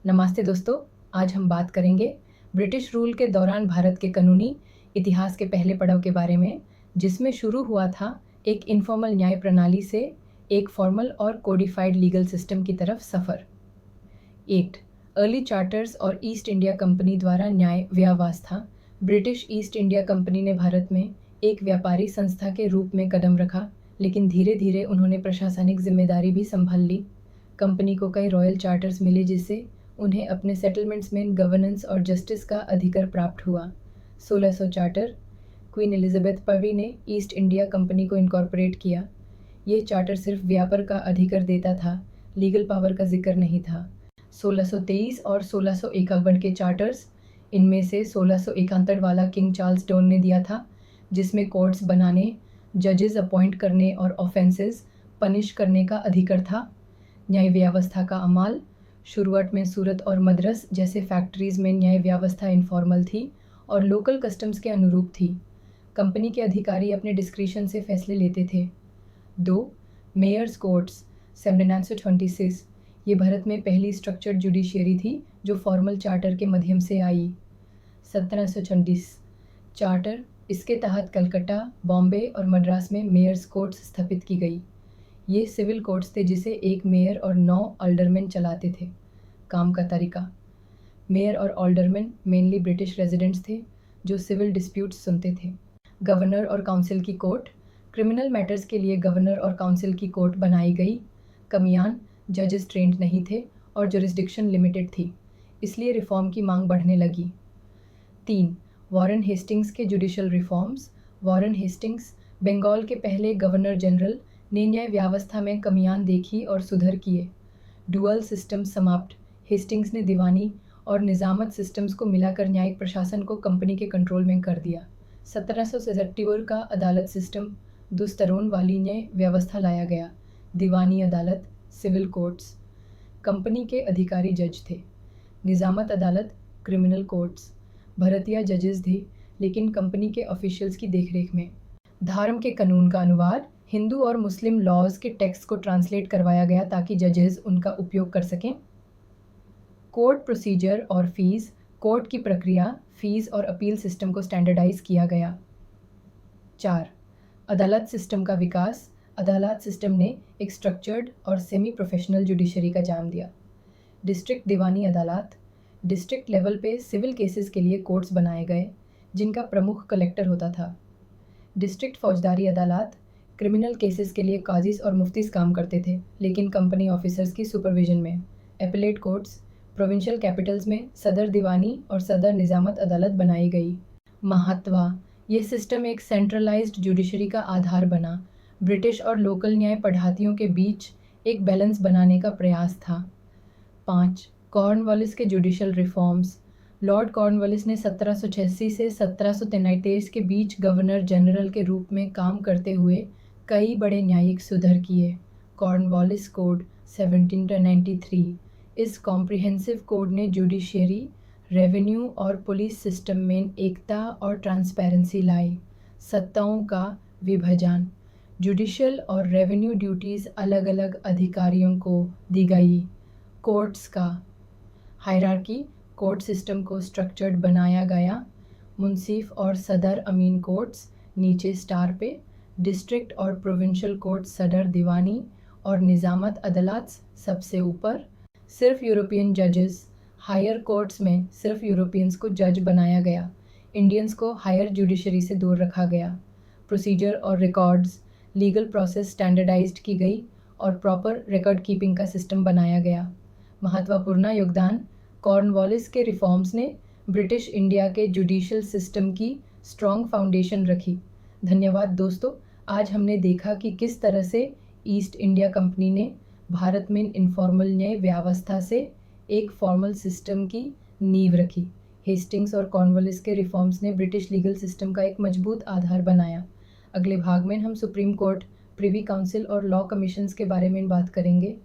नमस्ते दोस्तों। आज हम बात करेंगे ब्रिटिश रूल के दौरान भारत के कानूनी इतिहास के पहले पड़ाव के बारे में, जिसमें शुरू हुआ था एक इनफॉर्मल न्याय प्रणाली से एक फॉर्मल और कोडिफाइड लीगल सिस्टम की तरफ सफ़र। 8 अर्ली चार्टर्स और ईस्ट इंडिया कंपनी द्वारा न्याय व्यवस्था। ब्रिटिश ईस्ट इंडिया कंपनी ने भारत में एक व्यापारी संस्था के रूप में कदम रखा, लेकिन धीरे धीरे उन्होंने प्रशासनिक जिम्मेदारी भी संभाल ली। कंपनी को कई रॉयल चार्टर्स मिले, जिससे उन्हें अपने सेटलमेंट्स में गवर्नेंस और जस्टिस का अधिकार प्राप्त हुआ। 1600 चार्टर। क्वीन एलिजाबेथ पवी ने ईस्ट इंडिया कंपनी को इनकॉर्पोरेट किया। ये चार्टर सिर्फ व्यापार का अधिकार देता था, लीगल पावर का जिक्र नहीं था। 1623 और 1651 के चार्टर्स, इनमें से 1671 वाला किंग चार्ल्स डॉन ने दिया था, जिसमें कोर्ट्स बनाने, जजेस अपॉइंट करने और ऑफेंसेस पनिश करने का अधिकार था। न्याय व्यवस्था का अमल। शुरुआत में सूरत और मद्रास जैसे फैक्ट्रीज़ में न्याय व्यवस्था इनफॉर्मल थी और लोकल कस्टम्स के अनुरूप थी। कंपनी के अधिकारी अपने डिस्क्रिशन से फैसले लेते थे। 2 मेयर्स कोर्ट्स 1726। ये भारत में पहली स्ट्रक्चर्ड जुडिशियरी थी जो फॉर्मल चार्टर के माध्यम से आई। 1726 चार्टर, इसके तहत कलकत्ता, बॉम्बे और मद्रास में मेयर्स कोर्ट्स स्थापित की गई। ये सिविल कोर्ट्स थे जिसे एक मेयर और 9 ऑल्डरमैन चलाते थे। काम का तरीका। मेयर और ऑल्डरमैन मेनली ब्रिटिश रेजिडेंट्स थे जो सिविल डिस्प्यूट्स सुनते थे। गवर्नर और काउंसिल की कोर्ट। क्रिमिनल मैटर्स के लिए गवर्नर और काउंसिल की कोर्ट बनाई गई। कमियान, जजेस ट्रेंड नहीं थे और जुरिस्डिक्शन लिमिटेड थी, इसलिए रिफॉर्म की मांग बढ़ने लगी। 3 वॉरेन हेस्टिंग्स के judicial reforms. Warren Hastings, Bengal के पहले गवर्नर जनरल, ने न्याय व्यवस्था में कमियान देखी और सुधार किए। डुअल सिस्टम समाप्त। हेस्टिंग्स ने दीवानी और निजामत सिस्टम्स को मिलाकर न्यायिक प्रशासन को कंपनी के कंट्रोल में कर दिया। 1777 का अदालत सिस्टम, दुस्तरों वाली न्याय व्यवस्था लाया गया। दीवानी अदालत, सिविल कोर्ट्स। कंपनी के अधिकारी जज थे। निजामत अदालत, क्रिमिनल कोर्ट्स। भारतीय जजेस थे, लेकिन कंपनी के ऑफिशियल्स की देखरेख में। धर्म के कानून का अनुवाद। हिंदू और मुस्लिम लॉज के टेक्स्ट को ट्रांसलेट करवाया गया ताकि जजेस उनका उपयोग कर सकें। कोर्ट प्रोसीजर और फीस। कोर्ट की प्रक्रिया, फीस और अपील सिस्टम को स्टैंडर्डाइज किया गया। 4 अदालत सिस्टम का विकास। अदालत सिस्टम ने एक स्ट्रक्चर्ड और सेमी प्रोफेशनल जुडिशरी का जन्म दिया। डिस्ट्रिक्ट दीवानी अदालत। डिस्ट्रिक्ट लेवल पे सिविल केसेस के लिए कोर्ट्स बनाए गए, जिनका प्रमुख कलेक्टर होता था। डिस्ट्रिक्ट फौजदारी अदालत। क्रिमिनल केसेस के लिए काजीज और मुफ्तीज काम करते थे, लेकिन कंपनी ऑफिसर्स की सुपरविजन में। Appellate courts. प्रोविंशियल कैपिटल्स में सदर दीवानी और सदर निजामत अदालत बनाई गई। महत्व। ये सिस्टम एक सेंट्रलाइज्ड जुडिशरी का आधार बना। ब्रिटिश और लोकल न्याय पद्धतियों के बीच एक बैलेंस बनाने का प्रयास था। 5 कॉर्नवालिस के जुडिशल रिफॉर्म्स। लॉर्ड कॉर्नवालिस ने 1786 से 1793 के बीच गवर्नर जनरल के रूप में काम करते हुए कई बड़े न्यायिक सुधार किए। Cornwallis code 1793। इस कॉम्प्रिहेंसिव कोड ने जुडिशियरी, रेवेन्यू और पुलिस सिस्टम में एकता और ट्रांसपेरेंसी लाई। सत्ताओं का विभाजन। जुडिशियल और रेवेन्यू ड्यूटीज़ अलग अलग अधिकारियों को दी गई। कोर्ट्स का हायरार्की। कोर्ट सिस्टम को स्ट्रक्चर्ड बनाया गया। मुंसिफ और सदर अमीन कोर्ट्स नीचे स्टार पे। डिस्ट्रिक्ट और प्रोविंशियल कोर्ट सदर दीवानी और निजामत अदालत सबसे ऊपर। सिर्फ यूरोपियन जजेस। हायर कोर्ट्स में सिर्फ यूरोपियंस को जज बनाया गया। इंडियंस को हायर जुडिशरी से दूर रखा गया। प्रोसीजर और रिकॉर्ड्स। लीगल प्रोसेस स्टैंडर्डाइज्ड की गई और प्रॉपर रिकॉर्ड कीपिंग का सिस्टम बनाया गया। महत्वपूर्ण योगदान। कॉर्नवालिस के रिफॉर्म्स ने ब्रिटिश इंडिया के जुडिशल सिस्टम की स्ट्रॉन्ग फाउंडेशन रखी। धन्यवाद दोस्तों। आज हमने देखा कि किस तरह से ईस्ट इंडिया कंपनी ने भारत में इनफॉर्मल न्याय व्यवस्था से एक फॉर्मल सिस्टम की नींव रखी। हेस्टिंग्स और कॉर्नवालिस के रिफॉर्म्स ने ब्रिटिश लीगल सिस्टम का एक मजबूत आधार बनाया। अगले भाग में हम सुप्रीम कोर्ट, प्रिवी काउंसिल और लॉ कमीशंस के बारे में बात करेंगे।